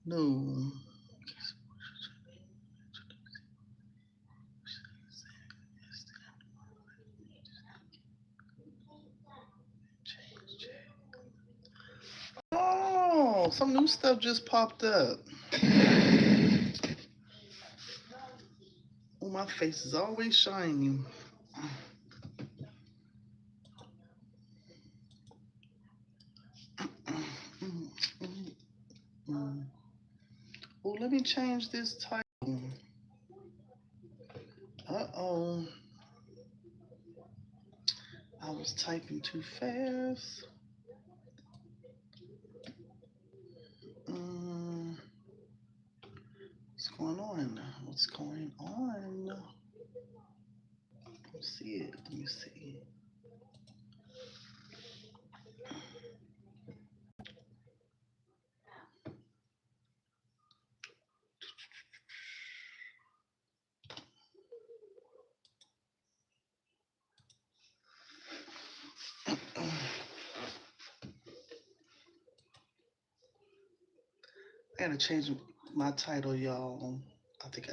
No. Oh, some new stuff just popped up. Oh, my face is always shiny. Oh, let me change this title. Uh-oh. I was typing too fast. What's going on? What's going on? Let's see it. Let me see. I gotta change my title, y'all. I think I.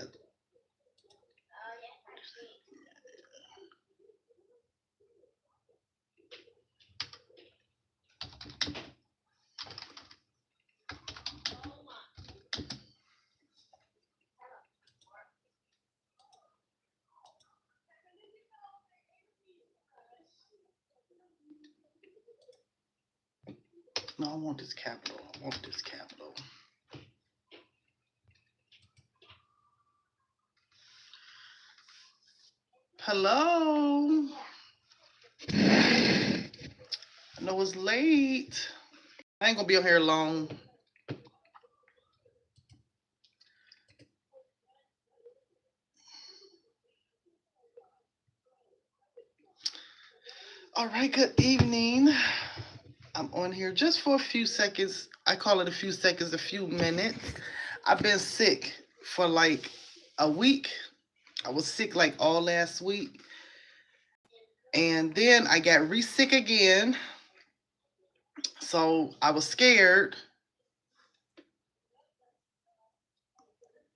No, I want this capital. I want this capital. Hello. I know it's late. I ain't gonna be on here long. All right, good evening. I'm on here just for a few seconds. I call it a few seconds, a few minutes. I've been sick for like a week. I was sick like all last week. And then I got re-sick again. So I was scared.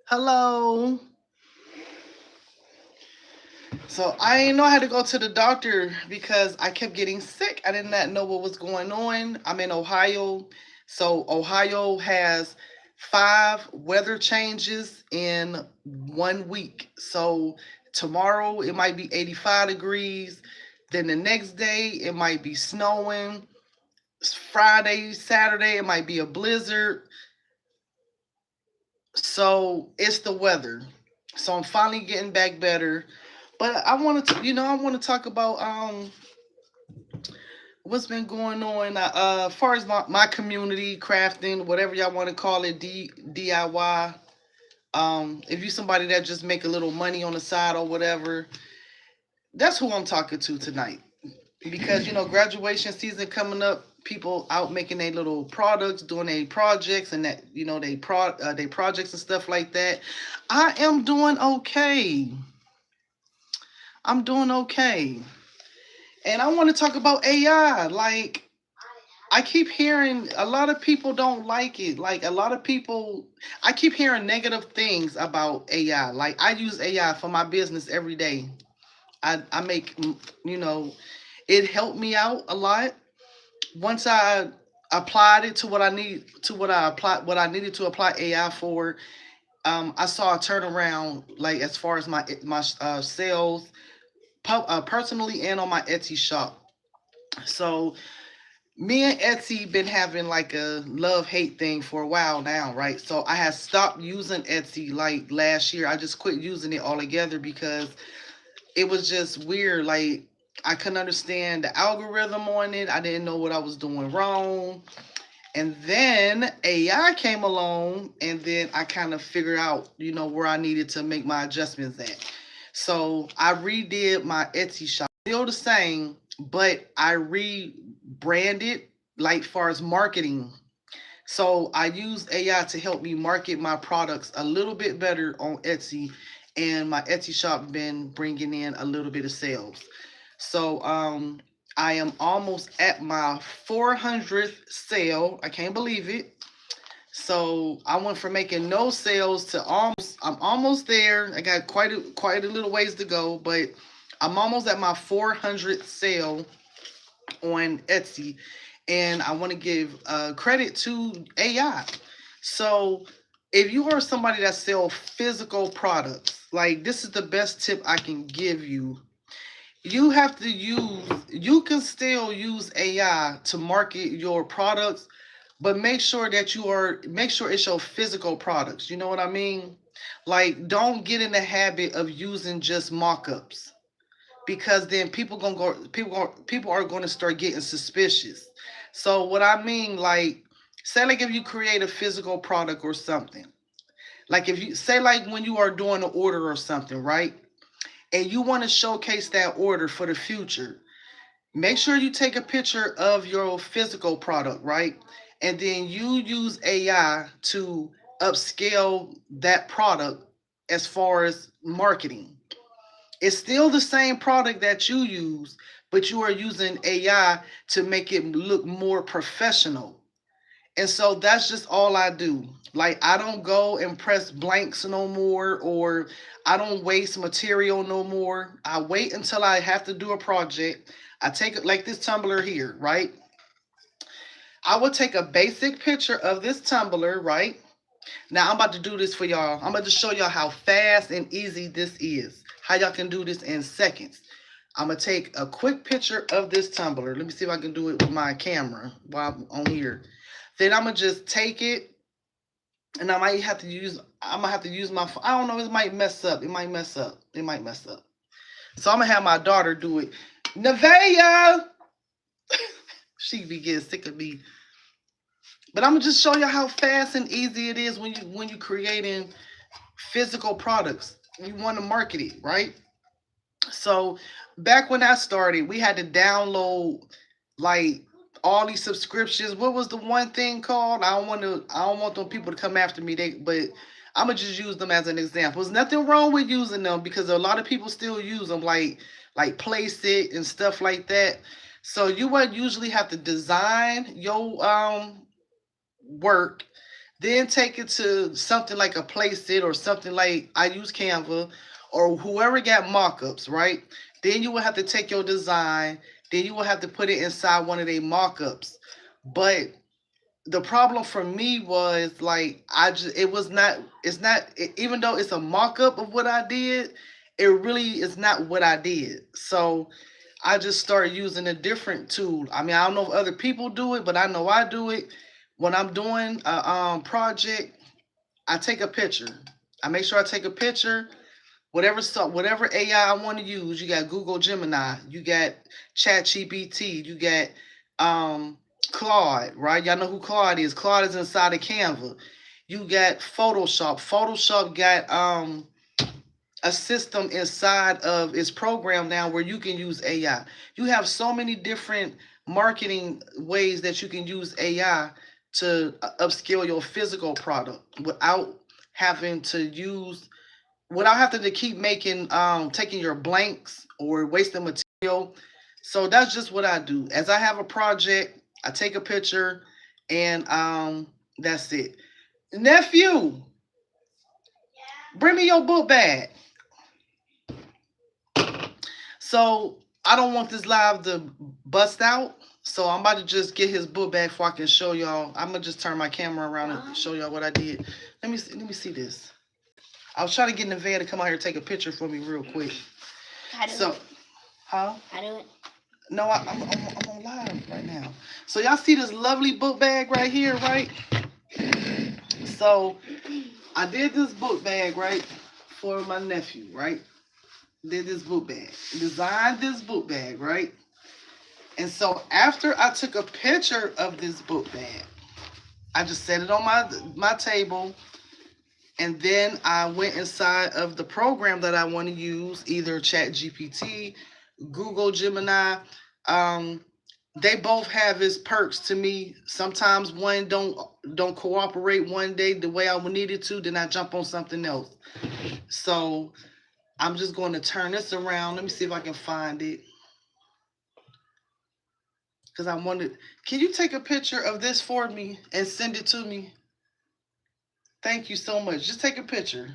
Hello. So I didn't know I had to go to the doctor because I kept getting sick. I did not know what was going on. I'm in Ohio. So Ohio has 5 weather changes in 1 week. So tomorrow it might be 85 degrees. Then the next day it might be snowing. Friday, Saturday it might be a blizzard. So it's the weather. So I'm finally getting back better. But I wanted to, I want to talk about what's been going on as far as my community crafting, whatever y'all want to call it, DIY. If you somebody that just make a little money on the side or whatever, that's who I'm talking to tonight. Because graduation season coming up, people out making their little products, doing their projects, and that they projects and stuff like that. I am doing okay. I'm doing okay. And I want to talk about AI. Like, I keep hearing a lot of people don't like it. Like, a lot of people, I keep hearing negative things about AI. Like, I use AI for my business every day. I make, it helped me out a lot. Once I applied it to what I needed to apply AI for, I saw a turnaround, like, as far as my sales, personally and on my Etsy shop. So me and Etsy been having like a love hate thing for a while now, right? So I had stopped using Etsy like last year. I just quit using it altogether because it was just weird. Like, I couldn't understand the algorithm on it. I didn't know what I was doing wrong. And then AI came along, and then I kind of figured out, where I needed to make my adjustments at. So I redid my Etsy shop. Still the same, but I rebranded, like, far as marketing. So I used AI to help me market my products a little bit better on Etsy, and my Etsy shop been bringing in a little bit of sales. So I am almost at my 400th sale. I can't believe it. So I went from making no sales to I'm almost there. I got quite a little ways to go, but I'm almost at my 400 sale on Etsy, and I want to give credit to AI. So if you are somebody that sell physical products, like this is the best tip I can give you. You can still use AI to market your products, but make sure it's your physical products. You know what I mean? Like, don't get in the habit of using just mock-ups, because then people are going to start getting suspicious. So what I mean, like, say like if you create a physical product or something, like if you say like when you are doing an order or something, right? And you want to showcase that order for the future, make sure you take a picture of your physical product, right? And then you use AI to upscale that product as far as marketing. It's still the same product that you use, but you are using AI to make it look more professional. And so that's just all I do. Like, I don't go and press blanks no more, or I don't waste material no more. I wait until I have to do a project. I take it like this tumbler here, right? I will take a basic picture of this tumbler, right? Now I'm about to do this for y'all. I'm about to show y'all how fast and easy this is. How y'all can do this in seconds. I'm gonna take a quick picture of this tumbler. Let me see if I can do it with my camera while I'm on here. Then I'm gonna just take it, and I'm gonna have to use my. I don't know. It might mess up. It might mess up. It might mess up. So I'm gonna have my daughter do it. Nevaeh, she be getting sick of me. But I'm gonna just show you how fast and easy it is when you creating physical products. You want to market it, right? So back when I started, we had to download like all these subscriptions. What was the one thing called? I don't want them people to come after me. But I'm gonna just use them as an example. There's nothing wrong with using them because a lot of people still use them, like Place It and stuff like that. So you would usually have to design your work, then take it to something like a Placeit or something like I use Canva or whoever got mock-ups, right? Then you will have to take your design, then you will have to put it inside one of their mock-ups. But the problem for me was like I just it was not it's not even though it's a mock-up of what I did, it really is not what I did. So I just started using a different tool. I mean, I don't know if other people do it, but I know I do it. When I'm doing a project, I take a picture. I make sure I take a picture. Whatever AI I want to use, you got Google Gemini, you got Chat GPT, you got um, Claude, right? Y'all know who Claude is. Claude is inside of Canva. You got Photoshop. Photoshop got a system inside of its program now where you can use AI. You have so many different marketing ways that you can use AI to upscale your physical product having to use without having to keep making taking your blanks or wasting material. So that's just what I do. As I have a project, I take a picture and that's it. Nephew, bring me your book bag. So I don't want this live to bust out. So I'm about to just get his book bag before I can show y'all. I'm gonna just turn my camera around and show y'all what I did. Let me see this. I was trying to get Nevaeh to come out here and take a picture for me real quick. How do So, it? huh? How do it? No, I'm on live right now. So y'all see this lovely book bag right here, right? So I did this book bag right for my nephew, right? Did this book bag, designed this book bag, right? And so after I took a picture of this book bag, I just set it on my table, and then I went inside of the program that I want to use, either Chat GPT, Google Gemini. Um, they both have its perks to me. Sometimes one don't cooperate one day the way I would need it to, then I jump on something else. So I'm just going to turn this around. Let me see if I can find it. Because I wanted, can you take a picture of this for me and send it to me? Thank you so much. Just take a picture.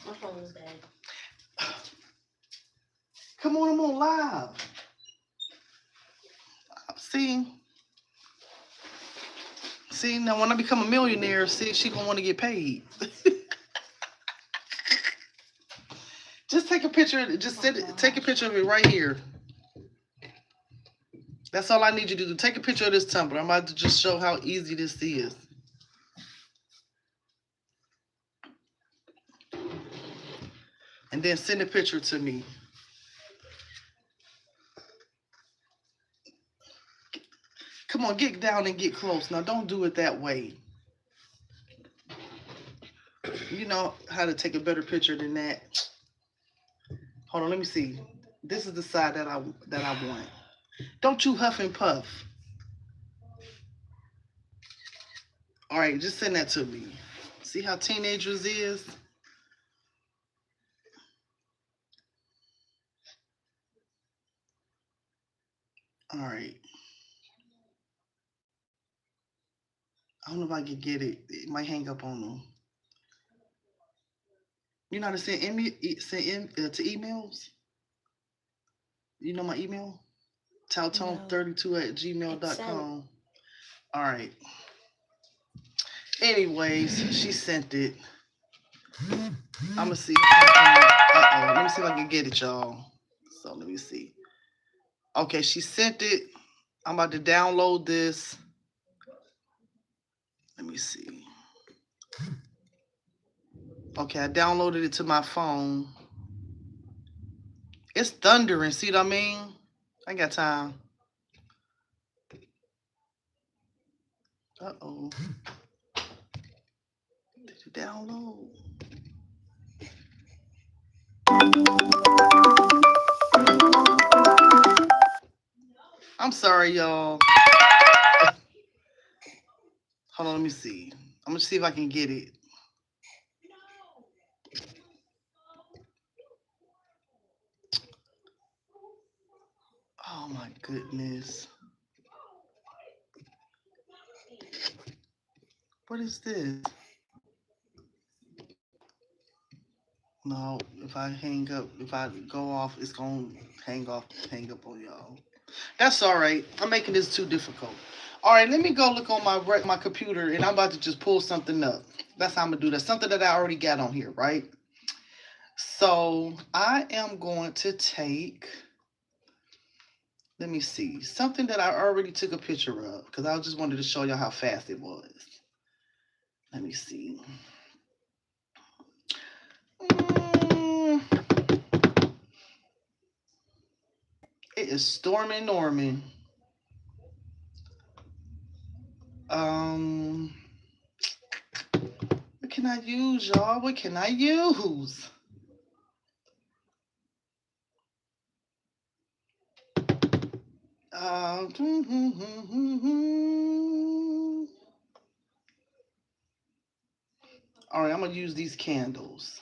My phone is bad. Come on, I'm on live. See, now when I become a millionaire, see, she gonna want to get paid. Just take a picture. Just take a picture of it right here. That's all I need you to do. Take a picture of this tumbler. I'm about to just show how easy this is. And then send a picture to me. Come on, get down and get close. Now, don't do it that way. You know how to take a better picture than that. Hold on, let me see. This is the side that I want. Don't you huff and puff. All right, just send that to me. See how teenagers is? All right. I don't know if I can get it. It might hang up on them. You know how to send to emails? You know my email? Taltone32@gmail.com. All right. Anyways, she sent it. I'm gonna see. Let me see if I can get it, y'all. So let me see. Okay, she sent it. I'm about to download this. Let me see. Okay, I downloaded it to my phone. It's thundering. See what I mean? I got time. Uh-oh. Did it download? I'm sorry, y'all. Hold on, let me see. I'm gonna see if I can get it. Oh my goodness. What is this? No, if I hang up, if I go off, it's gonna hang up on y'all. That's all right. I'm making this too difficult. All right, let me go look on my computer, and I'm about to just pull something up. That's how I'm gonna do that. Something that I already got on here, right? So I am going to take. Let me see. Something that I already took a picture of because I just wanted to show y'all how fast it was. Let me see. It is storming Norman. What can I use, y'all? What can I use? All right, I'm gonna use these candles.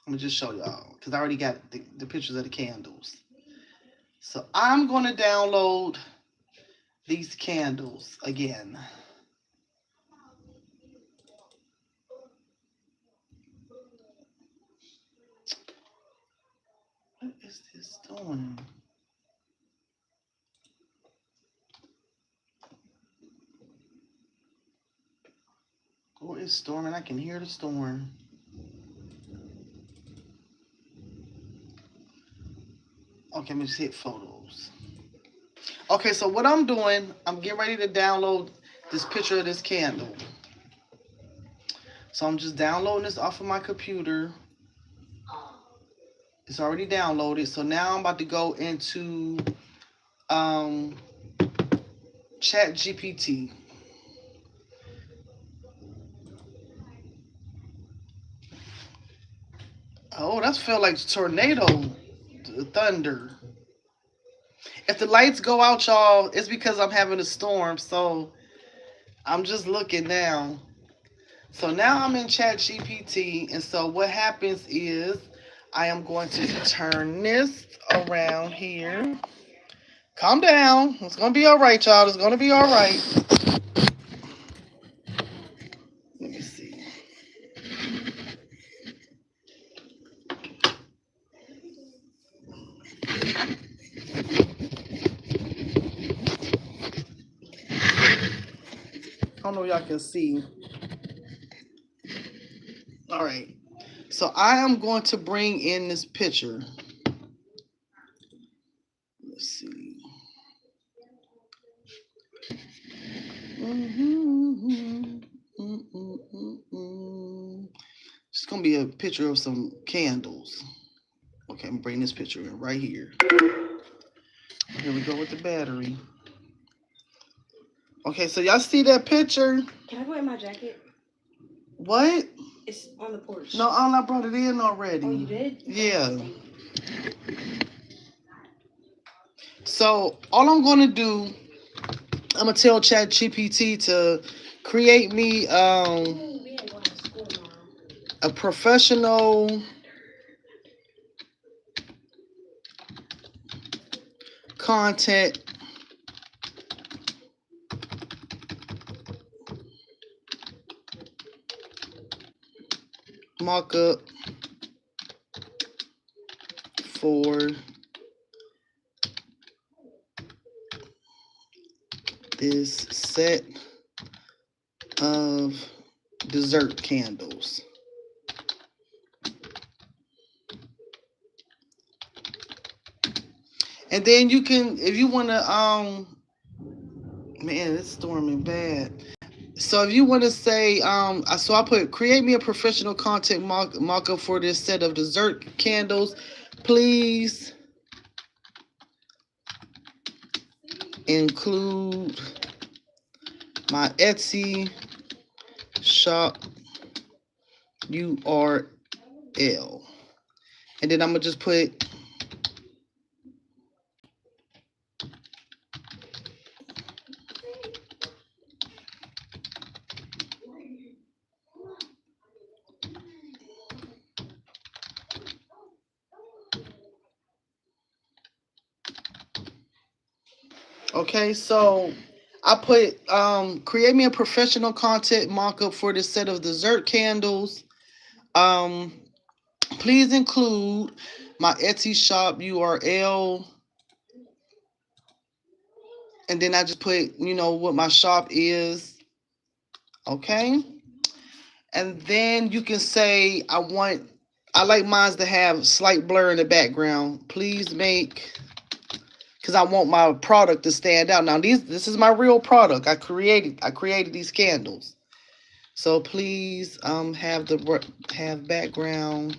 I'm gonna just show y'all because I already got the pictures of the candles. So I'm gonna download these candles again. What is this doing? Oh, it's storming. I can hear the storm. Okay, let me just hit photos. Okay, so what I'm doing, I'm getting ready to download this picture of this candle. So I'm just downloading this off of my computer. It's already downloaded. So now I'm about to go into ChatGPT. Oh, that felt like tornado thunder. If the lights go out, y'all, it's because I'm having a storm. So I'm just looking now. So now I'm in ChatGPT. And so what happens is I am going to turn this around here. Calm down. It's going to be all right, y'all. It's going to be all right. Let me see. don't know if y'all can see. All right. So I am going to bring in this picture. Let's see. It's gonna be a picture of some candles. Okay, I'm bringing this picture in right here. Here we go with the battery. Okay, so y'all see that picture? Can I put in my jacket? What? It's on the porch. No, I brought it in already. Oh, you did? Yeah. So all I'm gonna do, I'm gonna tell ChatGPT to create me a professional content mock-up for this set of dessert candles. And then you can, if you want to, man, it's storming bad. So if you want to say, so I put, create me a professional content mock-up for this set of dessert candles. Please include my Etsy shop URL. And then I'm going to just put okay, so I put create me a professional content mock-up for this set of dessert candles. Please include my Etsy shop URL. And then I just put, what my shop is. Okay. And then you can say, I like mine to have slight blur in the background. Please make, because I want my product to stand out. Now this is my real product. I created these candles. So please have background.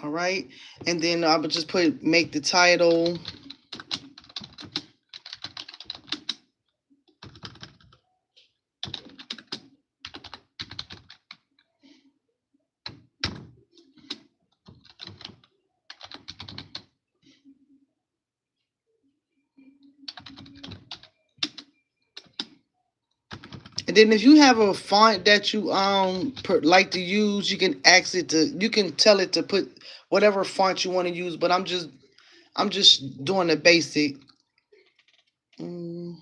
All right. And then I would just make the title. And then if you have a font that you like to use, you can tell it to put whatever font you want to use, but I'm just doing the basic. I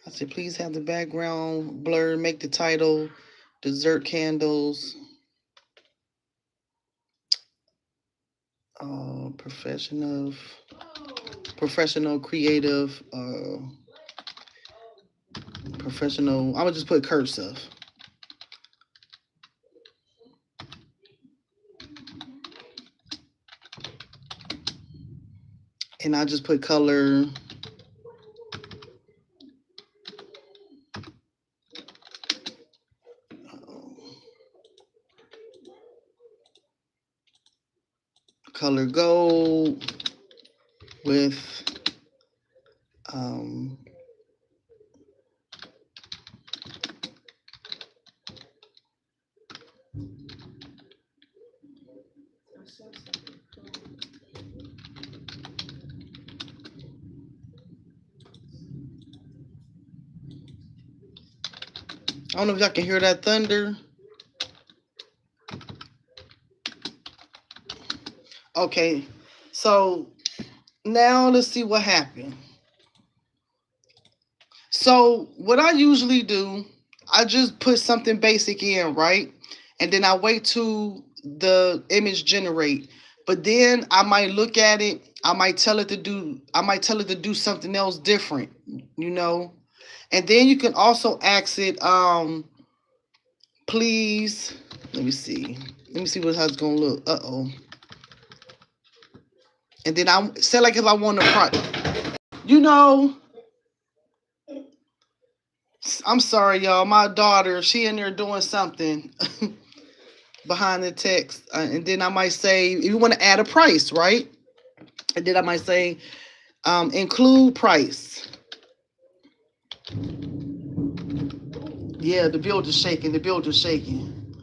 said please have the background blur, make the title dessert candles. Professional creative professional. I'm gonna just put cursive. And I just put color. Color gold with I don't know if y'all can hear that thunder. Okay, so now let's see what happened. So what I usually do, I just put something basic in, right? And then I wait till the image generate. But then I might look at it, I might tell it to do something else different, you know. And then you can also ask it, please, let me see. Let me see how it's gonna look. Uh-oh. And then I say like if I want to you know, I'm sorry, y'all. My daughter, she in there doing something behind the text. And then I might say, if you want to add a price, right? And then I might say, include price. Yeah, the builder's shaking. The builder's shaking.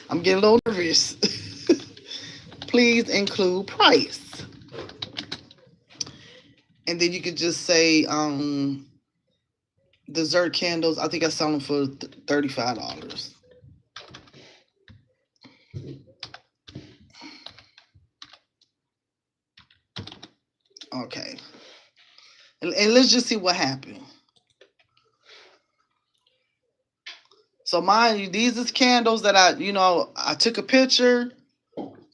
I'm getting a little nervous. Please include price. And then you could just say, dessert candles. I think I sell them for $35. Okay. And let's just see what happened. So mind you, these is candles that I took a picture,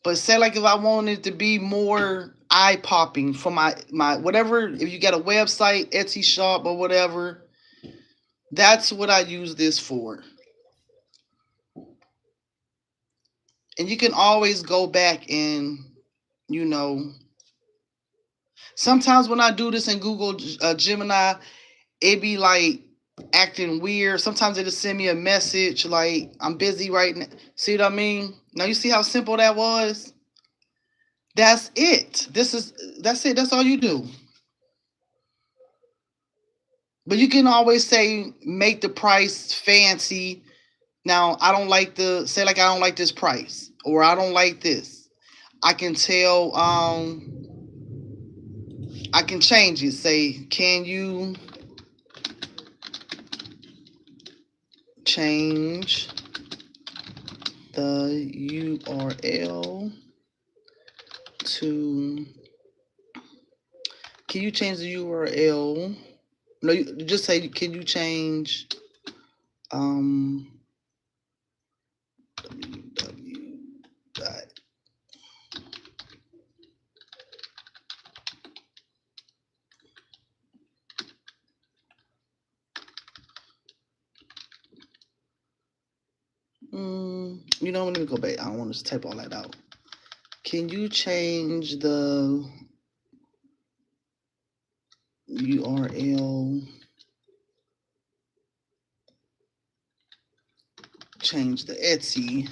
but say like if I wanted to be more eye popping for my whatever, if you got a website, Etsy shop or whatever, that's what I use this for. And you can always go back and, sometimes when I do this in Google Gemini, it be like acting weird. Sometimes it'll send me a message like I'm busy right now. See what I mean? Now you see how simple that was? That's it. That's it. That's all you do. But you can always say make the price fancy. Now I don't like I don't like this price or I don't like this. I can tell I can change it. Say, can you change the URL to, can you change the URL? No, you just say, can you change www dot let me go back. I don't want to type all that out. Can you change the URL? Change the Etsy.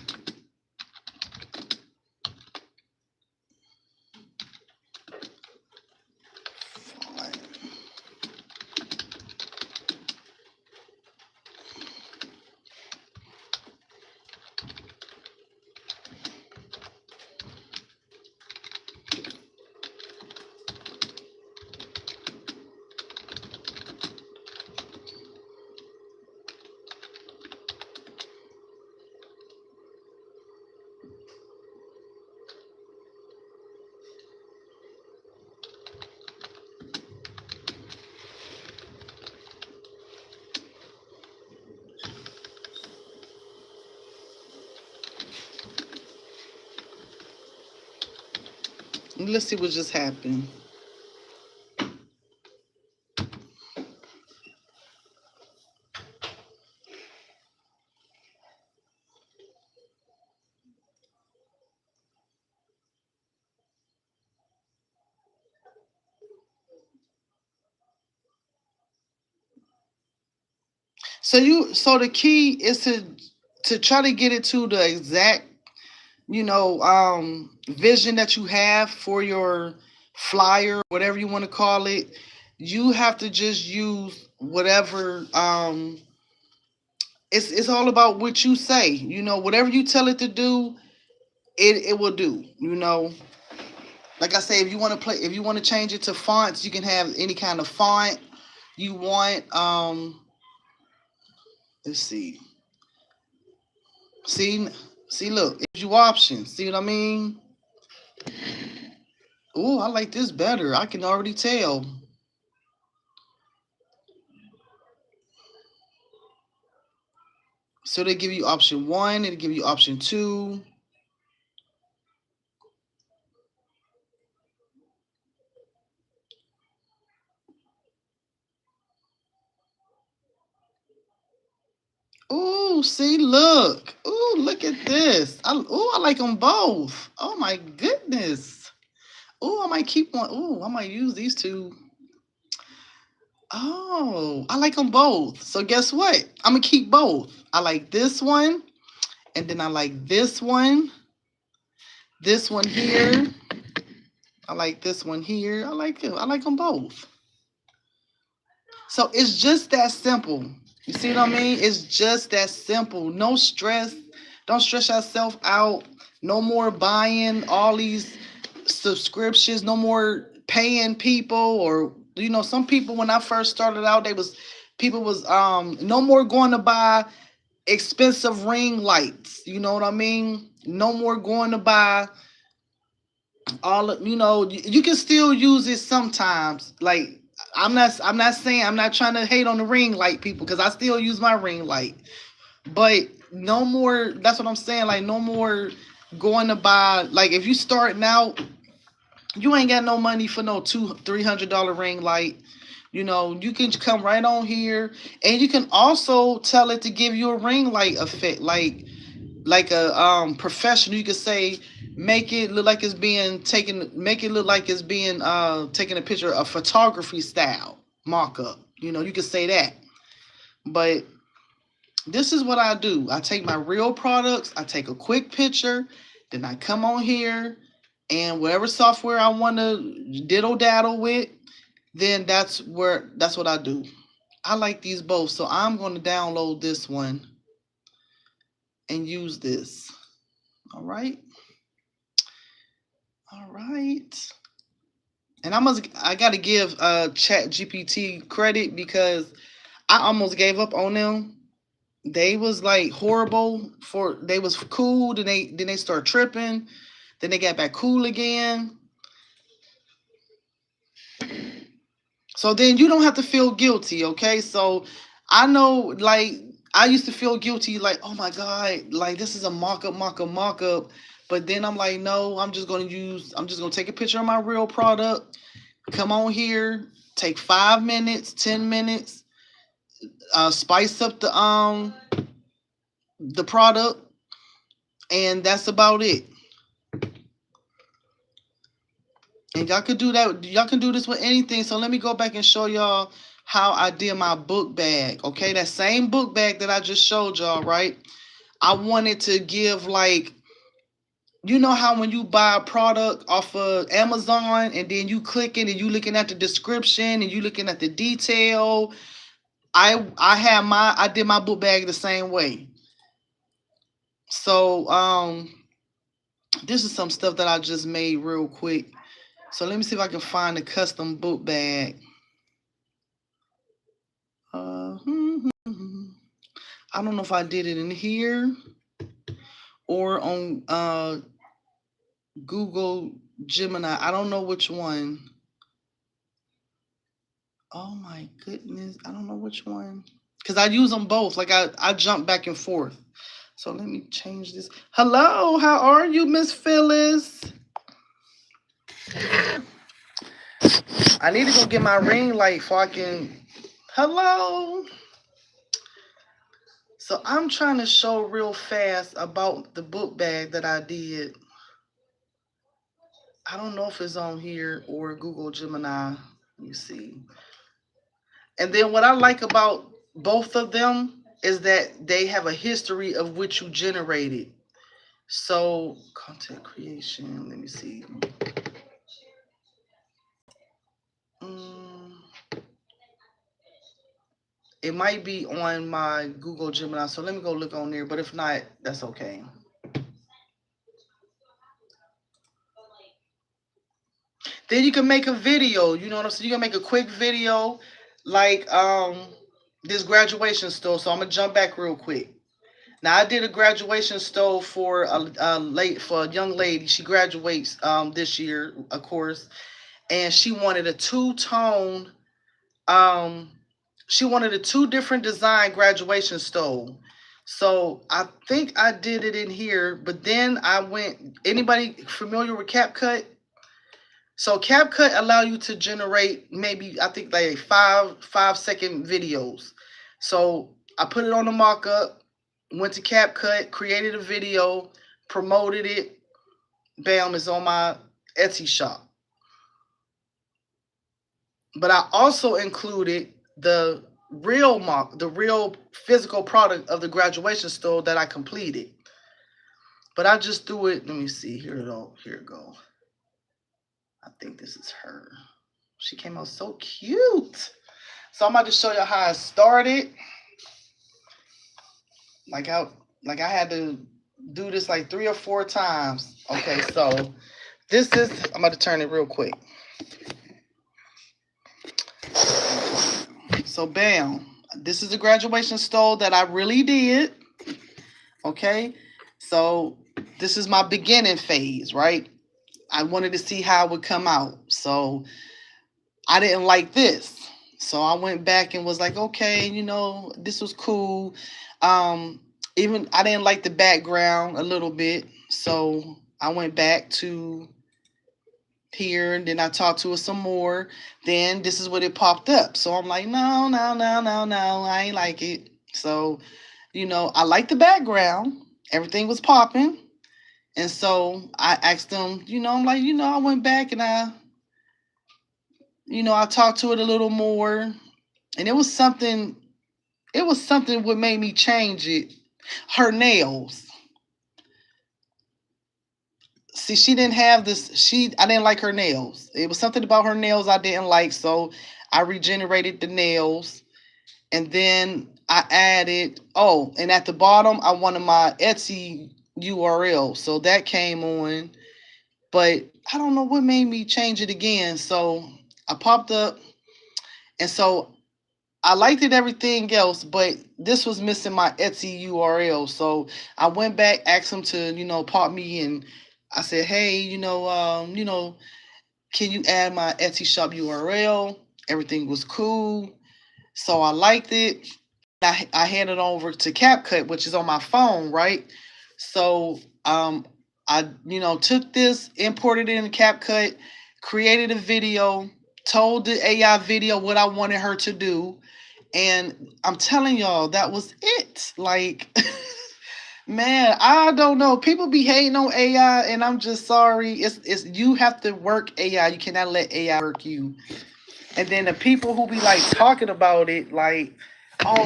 Fine. Let's see what just happened. So the key is to try to get it to the exact, vision that you have for your flyer, whatever you want to call it. You have to just use whatever. It's all about what you say. Whatever you tell it to do, it will do. Like I say, if you want to change it to fonts, you can have any kind of font you want. Let's see. See, look, it gives you options. See what I mean? Oh, I like this better. I can already tell. So they give you option 1, it'll give you option 2. Oh, see, look. Oh, look at this. I like them both. Oh my goodness. Oh, I might keep one. Oh, I might use these two. Oh, I like them both. So guess what? I'm gonna keep both. I like this one, and then I like this one. This one here. I like this one here. I like it. I like them both. So it's just that simple. You see what I mean? It's just that simple. No stress. Don't stress yourself out. No more buying all these subscriptions. No more paying people, or some people when I first started out, people was no more going to buy expensive ring lights. You know what I mean? No more going to buy all of, you can still use it sometimes. Like I'm not trying to hate on the ring light people, because I still use my ring light. But no more, that's what I'm saying, like no more going to buy, like if you starting out, you ain't got no money for no $200-300 ring light. You can come right on here, and you can also tell it to give you a ring light effect, like a professional. You could say, make it look like it's being taken, make it look like it's being taking a picture of photography style mock-up. You could say that. But this is what I do. I take my real products, I take a quick picture, then I come on here, and whatever software I want to diddle daddle with, then that's what I do. I like these both, so I'm going to download this one and use this. All right. And I got to give Chat GPT credit, because I almost gave up on them. They was like horrible. They was cool, then they start tripping, then they got back cool again. So then you don't have to feel guilty, okay? So I know, like, I used to feel guilty, like, oh my God, like this is a mock-up. But then I'm like, no, I'm just gonna take a picture of my real product, come on here, take 5 minutes, 10 minutes, spice up the product, and that's about it. And y'all could do that. Y'all can do this with anything. So let me go back and show y'all how I did my book bag. Okay, that same book bag that I just showed y'all, right? I wanted to give, like, how when you buy a product off of Amazon and then you click it and you looking at the description and you looking at the detail. I did my book bag the same way. So this is some stuff that I just made real quick. So let me see if I can find a custom book bag. I don't know if I did it in here or on Google Gemini. I don't know which one. Oh my goodness. I don't know which one. Because I use them both. Like I jump back and forth. So let me change this. Hello, how are you, Miss Phyllis? I need to go get my ring light so I can. Hello. So I'm trying to show real fast about the book bag that I did. I don't know if it's on here or Google Gemini. Let me see. And then what I like about both of them is that they have a history of which you generated. So content creation, let me see. It might be on my Google Gemini, so let me go look on there. But if not, that's okay. Then you can make a video, you know what I'm saying? You can make a quick video like this graduation stove. So I'm gonna jump back real quick. Now I did a graduation stove for a young lady. She graduates this year, of course, and she wanted a two-tone she wanted a 2 different design graduation stove. So I think I did it in here, but then I went. Anybody familiar with CapCut? So CapCut allow you to generate maybe I think like 5 second videos. So I put it on the mock-up, went to CapCut, created a video, promoted it. Bam, it's on my Etsy shop. But I also included the real physical product of the graduation store that I completed. But I just threw it. Let me see. Here it go. I think this is her. She came out so cute. So I'm about to show you how I started. Like I like I had to do this like 3 or 4 times. Okay, so this is I'm about to turn it real quick. So bam. This is the graduation stole that I really did. Okay. So this is my beginning phase, right? I wanted to see how it would come out. So I didn't like this. So I went back and was like, okay, this was cool. Even I didn't like the background a little bit. So I went back to here and then I talked to her some more. Then this is what it popped up. So I'm like, no, no, no, no, no, I ain't like it. So, I like the background. Everything was popping. And so I asked them, I'm like, I went back and I talked to it a little more. And it was something what made me change it. Her nails. See, she didn't have this. I didn't like her nails. It was something about her nails I didn't like. So I regenerated the nails. And then I added, and at the bottom, I wanted my Etsy URL. So that came on. But I don't know what made me change it again. So I popped up. And so I liked it everything else, but this was missing my Etsy URL. So I went back, asked him to, pop me, and I said, hey, can you add my Etsy shop URL? Everything was cool. So I liked it. I handed it over to CapCut, which is on my phone, right? So I took this, imported it in CapCut, created a video, told the AI video what I wanted her to do. And I'm telling y'all, that was it. Like, man, I don't know. People be hating on AI, and I'm just sorry. It's you have to work AI. You cannot let AI work you. And then the people who be like talking about it, like,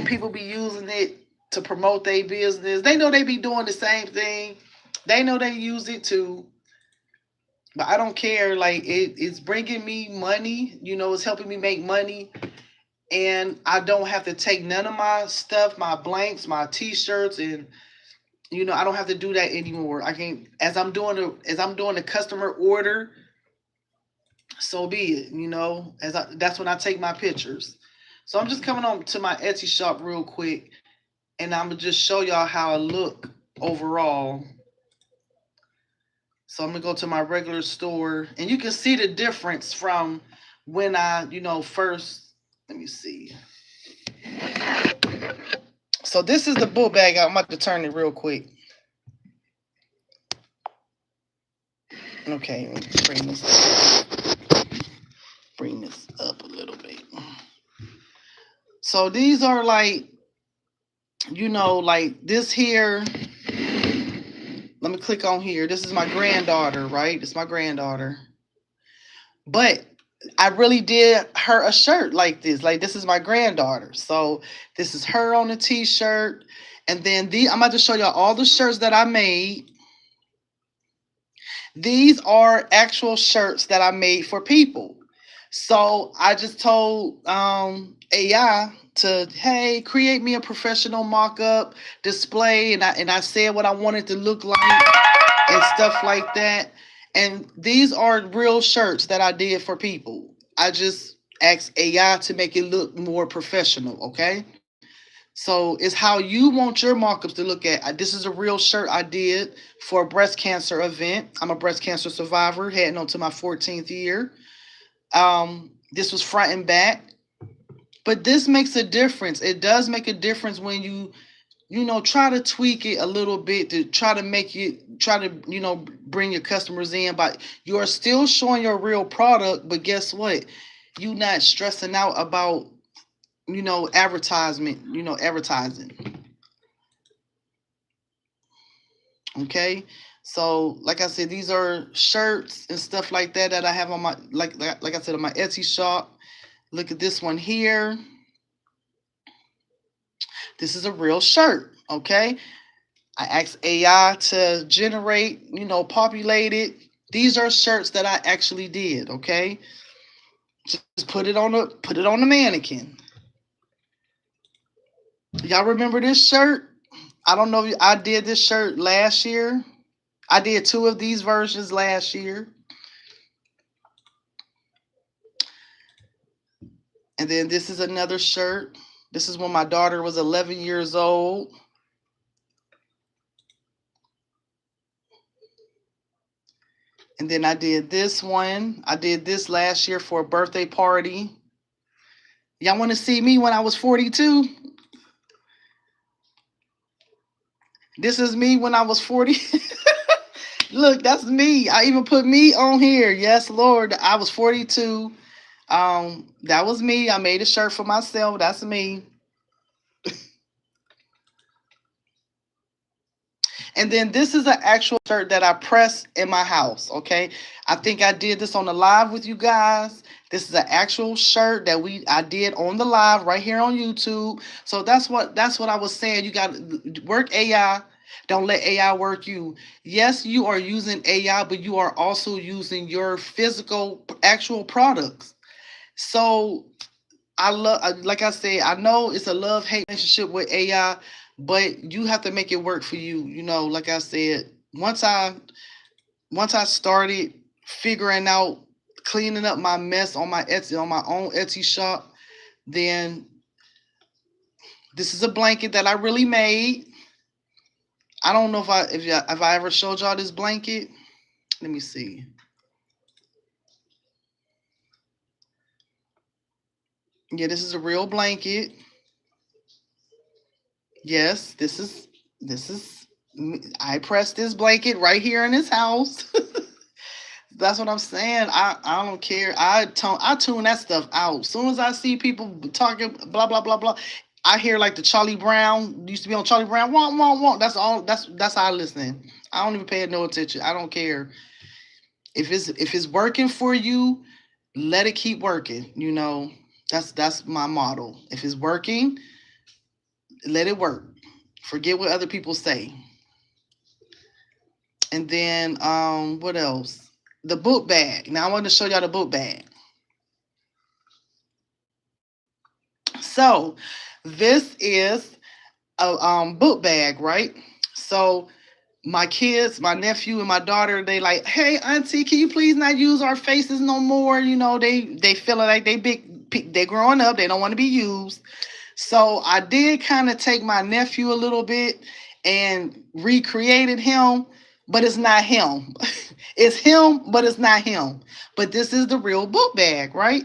people be using it to promote their business. They know they be doing the same thing. They know they use it too. But I don't care. Like, it's bringing me money. It's helping me make money. And I don't have to take none of my stuff, my blanks, my t-shirts, and I don't have to do that anymore. I can, as I'm doing the customer order, so be it. That's when I take my pictures. So I'm just coming on to my Etsy shop real quick, and I'm gonna just show y'all how I look overall. So I'm gonna go to my regular store, and you can see the difference from when I, first. Let me see. So this is the book bag. I'm about to turn it real quick. Okay, let me bring this up a little bit. So these are like, like this here. Let me click on here. This is my granddaughter, right? It's my granddaughter. But I really did her a shirt like this. Like, this is my granddaughter. So this is her on the t-shirt. And then I'm about to show y'all all the shirts that I made. These are actual shirts that I made for people. So I just told AI to, hey, create me a professional mock-up display. And I said what I wanted to look like and stuff like that. And these are real shirts that I did for people. I just asked AI to make it look more professional, okay? So it's how you want your mock-ups to look at. This is a real shirt I did for a breast cancer event. I'm a breast cancer survivor, heading on to my 14th year. This was front and back. But this makes a difference. It does make a difference when you try to tweak it a little bit to try to bring your customers in, but you are still showing your real product. But guess what? You not stressing out about, advertising. Okay. So like I said, these are shirts and stuff like that I have on my, like I said, on my Etsy shop. Look at this one here. This is a real shirt. Okay. I asked AI to generate, populate it. These are shirts that I actually did. Okay. Just put it on the mannequin. Y'all remember this shirt? I don't know if I did this shirt last year. I did 2 of these versions last year. And then this is another shirt. This is when my daughter was 11 years old. And then I did this one. I did this last year for a birthday party. Y'all want to see me when I was 42? This is me when I was 40. Look, that's me. I even put me on here. Yes, Lord. I was 42. That was me. I made a shirt for myself. That's me. And then this is an actual shirt that I pressed in my house. Okay. I think I did this on the live with you guys. This is an actual shirt that I did on the live right here on YouTube. So that's what I was saying. You got to work AI. Don't let AI work you. Yes, you are using AI, but you are also using your physical actual products. So like I said, I know it's a love-hate relationship with AI, but you have to make it work for you. Like I said, once I started figuring out cleaning up my mess on my own Etsy shop, then this is a blanket that I really made. I don't know if I ever showed y'all this blanket. Let me see. Yeah, this is a real blanket. Yes, this is I pressed this blanket right here in this house. That's what I'm saying. I don't care. I tune that stuff out. As soon as I see people talking blah blah blah blah, I hear like the Charlie Brown used to be on Charlie Brown. Womp womp womp. That's all. That's how I listen. I don't even pay no attention. I don't care if it's working for you. Let it keep working. That's my motto. If it's working, let it work. Forget what other people say. And then what else? The book bag. Now I want to show y'all the book bag. So this is a book bag, right? So my kids, my nephew and my daughter, they like, hey auntie, can you please not use our faces no more? They feeling like they growing up, they don't want to be used. So I did kind of take my nephew a little bit and recreated him, but it's not him. It's him, but it's not him. But this is the real book bag, right?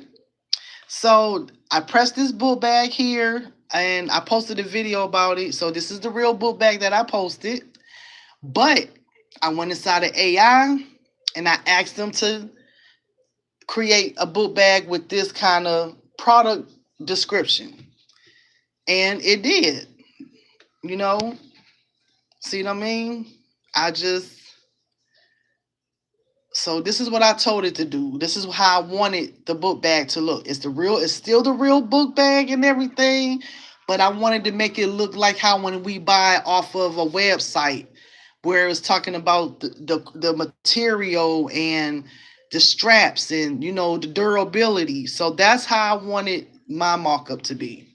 So I pressed this book bag here and I posted a video about it. So this is the real book bag that I posted. But I went inside of AI and I asked them to create a book bag with this kind of product description. And it did, see what I mean? So this is what I told it to do. This is how I wanted the book bag to look. It's still the real book bag and everything, but I wanted to make it look like how when we buy off of a website where it was talking about the material and the straps and the durability. So that's how I wanted my mock-up to be.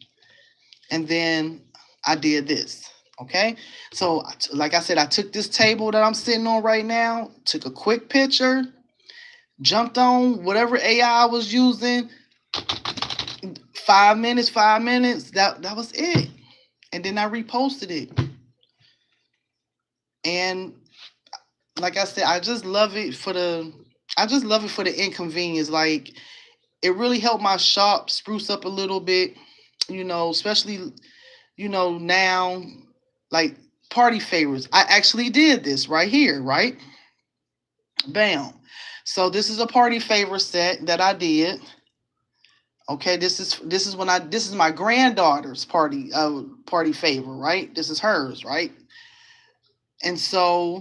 And then I did this. Okay, so like I said, I took this table that I'm sitting on right now, took a quick picture, jumped on whatever AI I was using, 5 minutes, that was it. And then I reposted it. And like I said, I just love it for the inconvenience. Like it really helped my shop spruce up a little bit, especially, now like party favors. I actually did this right here, right? Bam. So this is a party favor set that I did. Okay, this is when this is my granddaughter's party favor, right? This is hers, right? And so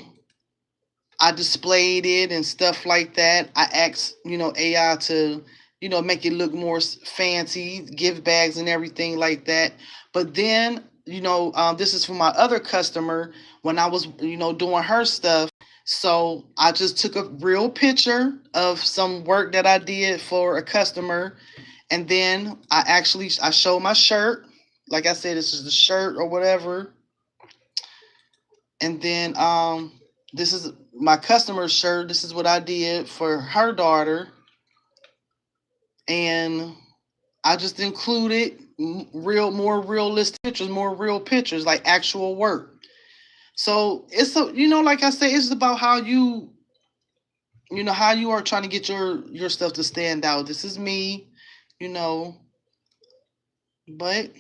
I displayed it and stuff like that. I asked, AI to, make it look more fancy, gift bags and everything like that. But then, this is for my other customer when I was, doing her stuff. So I just took a real picture of some work that I did for a customer. And then I showed my shirt. Like I said, this is the shirt or whatever. And then this is my customer's shirt. This is what I did for her daughter. And I just included more realistic pictures, more real pictures, like actual work. So it's like I said, it's about how you are trying to get your stuff to stand out. This is me, but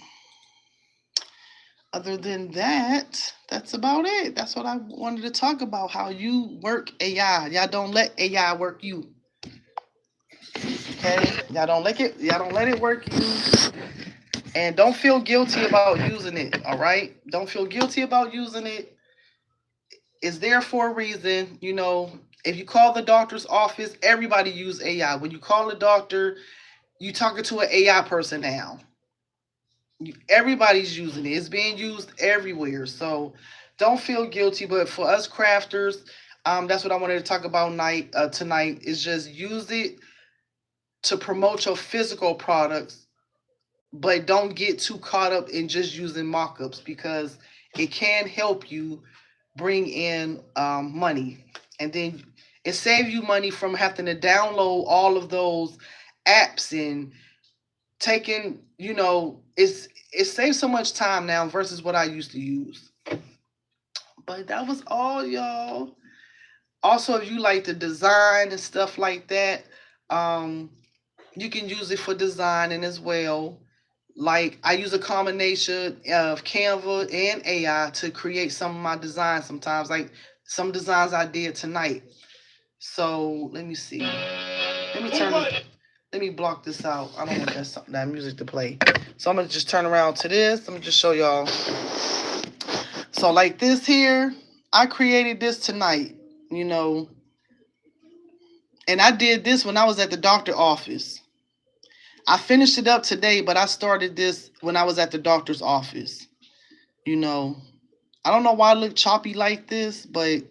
other than that, that's about it. That's what I wanted to talk about, how you work AI. Y'all don't let AI work you. Okay? Y'all don't let it work you. And don't feel guilty about using it, all right? Don't feel guilty about using it. It's there for a reason. If you call the doctor's office, everybody use AI. When you call the doctor, you talking to an AI person now. Everybody's using it. It's being used everywhere. So don't feel guilty. But for us crafters, that's what I wanted to talk about tonight is just use it to promote your physical products, but don't get too caught up in just using mock-ups, because it can help you bring in money. And then it saves you money from having to download all of those apps and taking, it saves so much time now versus what I used to use. But that was all, y'all. Also, if you like the design and stuff like that, you can use it for designing as well. Like I use a combination of Canva and AI to create some of my designs sometimes, like some designs I did tonight. So let me see. Let me block this out. I don't want that music to play. So I'm gonna just turn around to this. Let me just show y'all. So like this here, I created this tonight, and I did this when I was at the doctor's office. I finished it up today, but I started this when I was at the doctor's office. I don't know why it looked choppy like this, but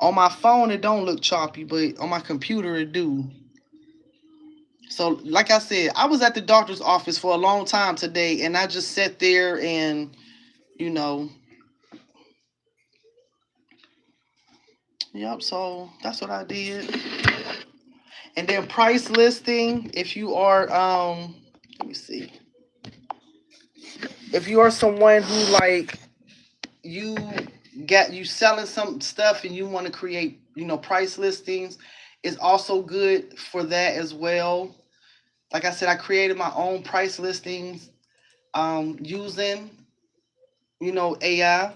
on my phone it don't look choppy, but on my computer it do. So like I said, I was at the doctor's office for a long time today, and I just sat there and, yep, so that's what I did. And then price listing, if you are, let me see. If you are someone who like, you selling some stuff and you want to create, price listings, is also good for that as well. Like I said, I created my own price listings using, AI.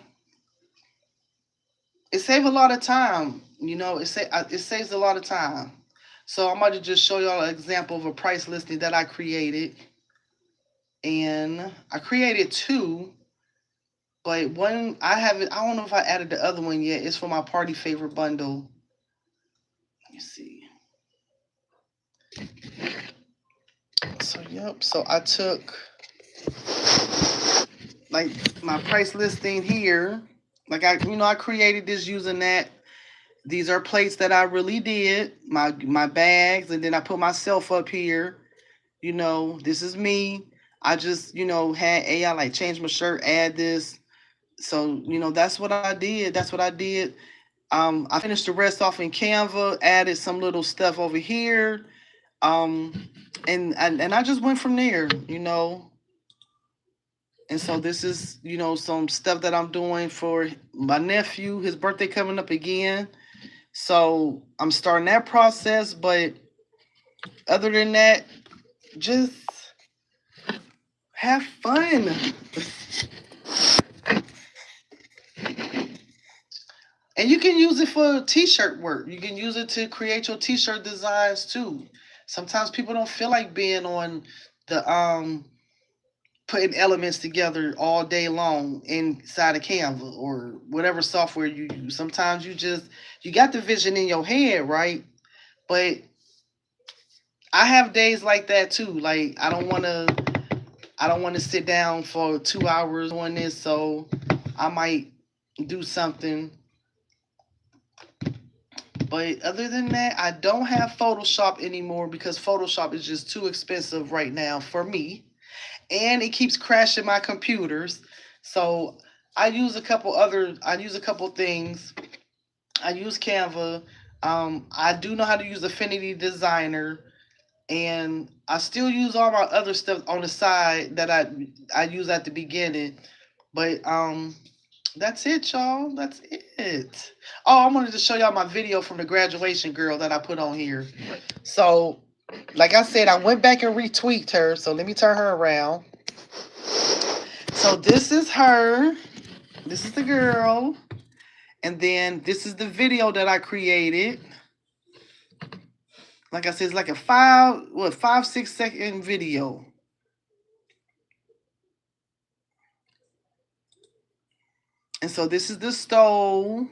It saves a lot of time. It saves a lot of time. So I'm going to just show y'all an example of a price listing that I created. And I created two, but one I don't know if I added the other one yet. It's for my party favor bundle. Let me see. So yep, so I took like my price listing here. Like I created this using that. These are plates that I really did, my bags, and then I put myself up here. This is me. I just, had AI like change my shirt, add this. So, that's what I did. I finished the rest off in Canva, added some little stuff over here. And I just went from there, And so this is, some stuff that I'm doing for my nephew, his birthday coming up again. So I'm starting that process, but other than that, just have fun. And you can use it for t-shirt work. You can use it to create your t-shirt designs too. Sometimes people don't feel like being on the putting elements together all day long inside of Canva or whatever software you use. Sometimes you got the vision in your head, right? But I have days like that too. Like I don't want to sit down for 2 hours on this, so I might do something. But other than that, I don't have Photoshop anymore because Photoshop is just too expensive right now for me. And it keeps crashing my computers. So I use a couple things. I use Canva. I do know how to use Affinity Designer, and I still use all my other stuff on the side that I use at the beginning. But that's it, y'all. That's it. Oh, I wanted to show y'all my video from the graduation girl that I put on here. So, like I said, I went back and retweaked her. So let me turn her around. So this is her. This is the girl. And then this is the video that I created. Like I said, it's like a 5-6 second video. And so this is the stole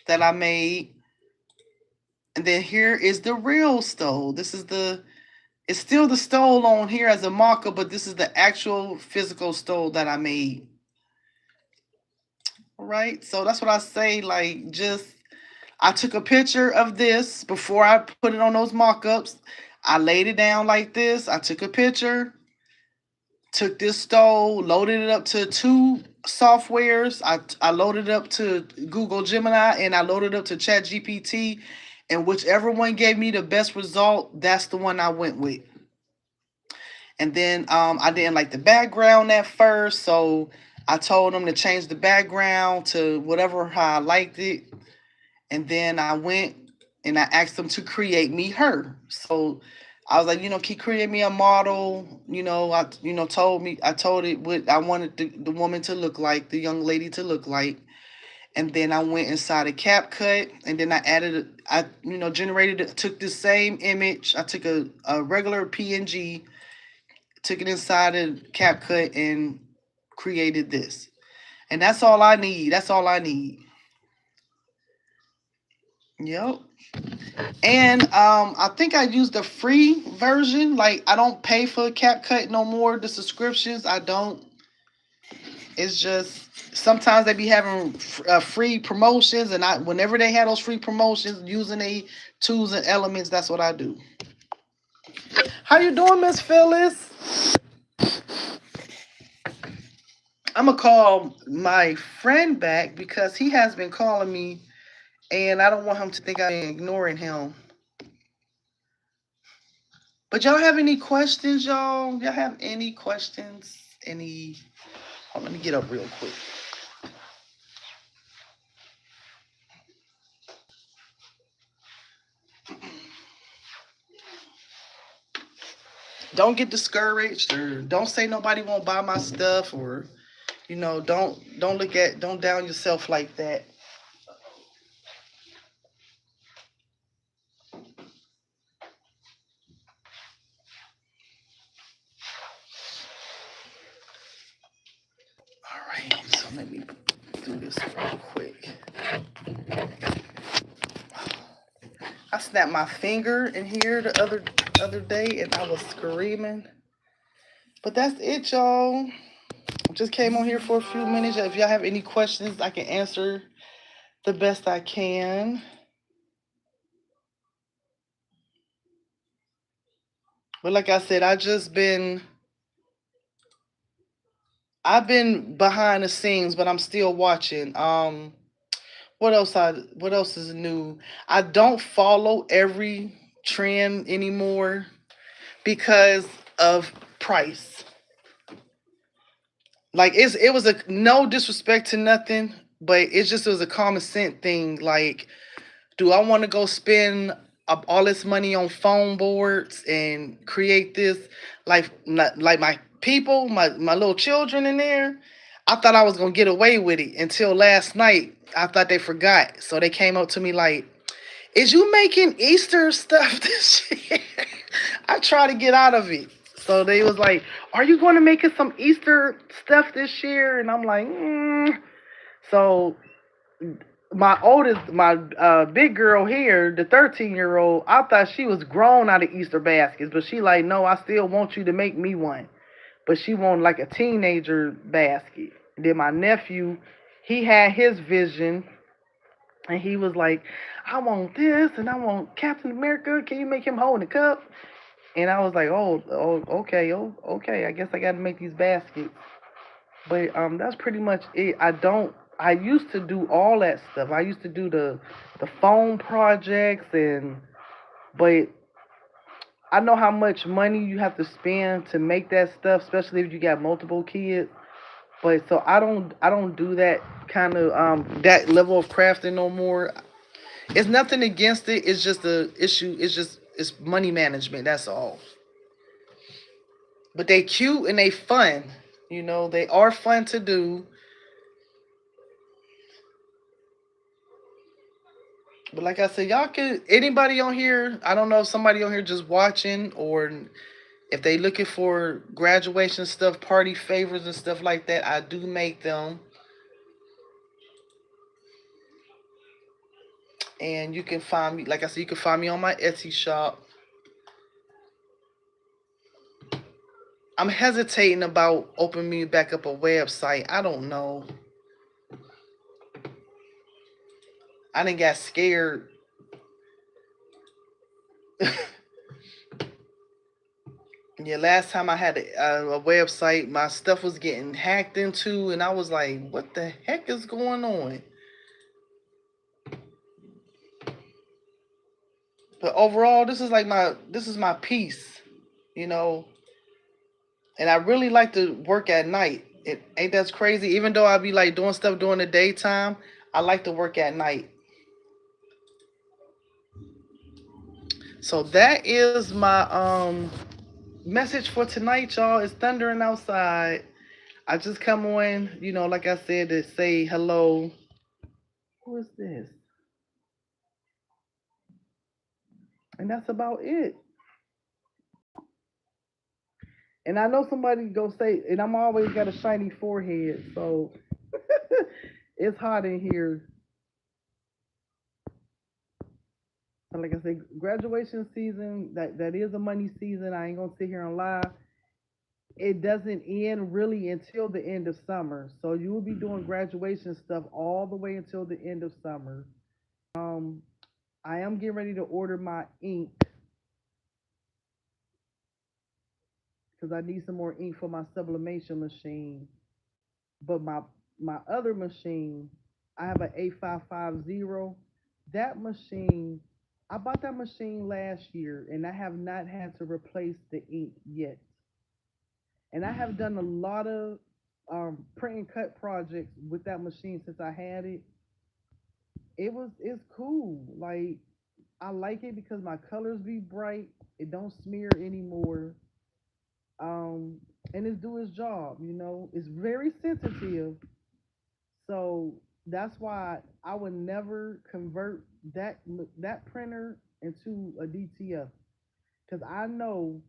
that I made. And then here is the real stole. It's still the stole on here as a marker, but this is the actual physical stole that I made. All right. So that's what I say. Like, I took a picture of this before I put it on those mock-ups. I laid it down like this. I took a picture, took this stole, loaded it up to two softwares. I loaded it up to Google Gemini and I loaded it up to ChatGPT. And whichever one gave me the best result, that's the one I went with. And then I didn't like the background at first, so I told them to change the background to whatever how I liked it. And then I went and I asked them to create me her. So I was like, can you create me a model? I told it what I wanted the woman to look like, the young lady to look like. And then I went inside a CapCut, and then took the same image. I took a regular PNG, took it inside a CapCut, and created this. And that's all I need. That's all I need. Yep. And I think I used the free version. Like, I don't pay for CapCut no more. The subscriptions, I don't. It's just sometimes they be having free promotions, and whenever they have those free promotions, using the tools and elements, that's what I do. How you doing, Miss Phyllis? I'm gonna call my friend back because he has been calling me, and I don't want him to think I'm ignoring him. But y'all have any questions, y'all? Y'all have any questions? Let me get up real quick. Don't get discouraged, or don't say nobody won't buy my stuff, or don't down yourself like that. All right, so let me do this real quick. I snapped my finger in here the other day, and I was screaming. But that's it, y'all. Just came on here for a few minutes. If y'all have any questions, I can answer the best I can. But like I said, I've been behind the scenes, but I'm still watching. What else is new? I don't follow every trend anymore because of price. Like, it was a no disrespect to nothing, but it was a common sense thing. Like, do I want to go spend all this money on foam boards and create this like my people, my little children in there? I thought I was gonna get away with it until last night. I thought they forgot, so they came up to me like, "Is you making Easter stuff this year?" I tried to get out of it, so they was like, "Are you going to make us some Easter stuff this year?" And I'm like, So my big girl here, the 13-year-old, I thought she was grown out of Easter baskets, but she like, no, I still want you to make me one. But she wanted like a teenager basket. And then my nephew, he had his vision, and he was like, I want this, and I want Captain America. Can you make him hold the cup? And I was like, okay. I guess I got to make these baskets. But that's pretty much it. I don't. I used to do all that stuff. I used to do the phone projects, but I know how much money you have to spend to make that stuff, especially if you got multiple kids. But so I don't do that kind of that level of crafting no more. It's nothing against it. It's just the issue. It's money management. That's all. But they cute and they fun. They are fun to do. But like I said, y'all could anybody on here. I don't know if somebody on here just watching or if they looking for graduation stuff, party favors and stuff like that. I do make them, and you can find me. Like I said, you can find me on my Etsy shop. I'm hesitating about opening me back up a website. I don't know. I didn't got scared. Yeah, last time I had a website, my stuff was getting hacked into, and I was like, "What the heck is going on?" But overall, this is my piece, you know. And I really like to work at night. It ain't that's crazy. Even though I be like doing stuff during the daytime, I like to work at night. So that is my message for tonight, y'all. It's thundering outside. I just come on, like I said, to say hello. Who is this? And that's about it. And I know somebody go say, and I'm always got a shiny forehead, so it's hot in here. And like I said, graduation season, that is a money season. I ain't gonna sit here and lie. It doesn't end really until the end of summer. So you will be doing graduation stuff all the way until the end of summer. Um, I am getting ready to order my ink because I need some more ink for my sublimation machine. But my other machine, I have an A550. That machine, I bought that machine last year, and I have not had to replace the ink yet. And I have done a lot of print and cut projects with that machine since I had it. It's cool. Like I like it because my colors be bright. It don't smear anymore. Um, and it's do its job. It's very sensitive. So that's why I would never convert that printer into a DTF because I know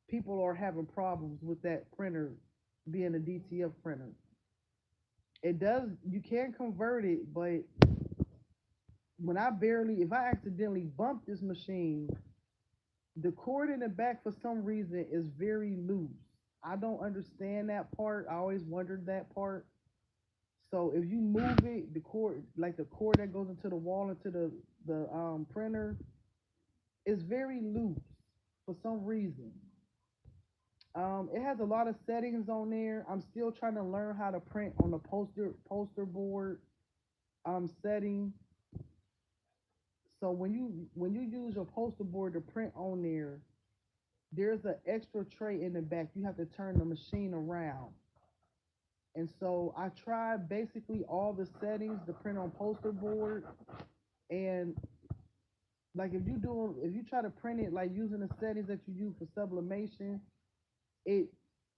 people are having problems with that printer being a DTF printer. It does you can convert it, but if I accidentally bump this machine, the cord in the back for some reason is very loose. I don't understand that part. I always wondered that part. So if you move it, the cord that goes into the wall into the printer, is very loose for some reason. It has a lot of settings on there. I'm still trying to learn how to print on the poster board setting. So when you use your poster board to print on there, there's an extra tray in the back. You have to turn the machine around. And so I tried basically all the settings to print on poster board, and like if you try to print it like using the settings that you use for sublimation, it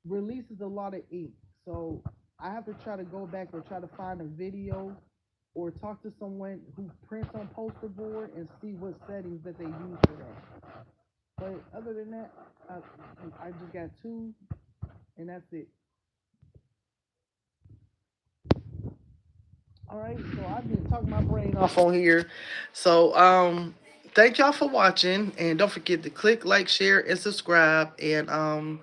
releases a lot of ink. So I have to try to go back or try to find a video or talk to someone who prints on poster board and see what settings that they use for that. But other than that, I just got two, and that's it. All right, so I've been talking my brain off on here. So thank y'all for watching, and don't forget to click like, share, and subscribe. And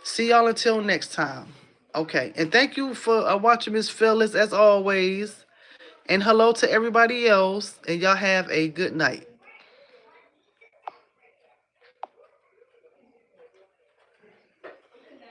see y'all until next time. Okay, and thank you for watching Miss Phyllis as always. And hello to everybody else. And y'all have a good night.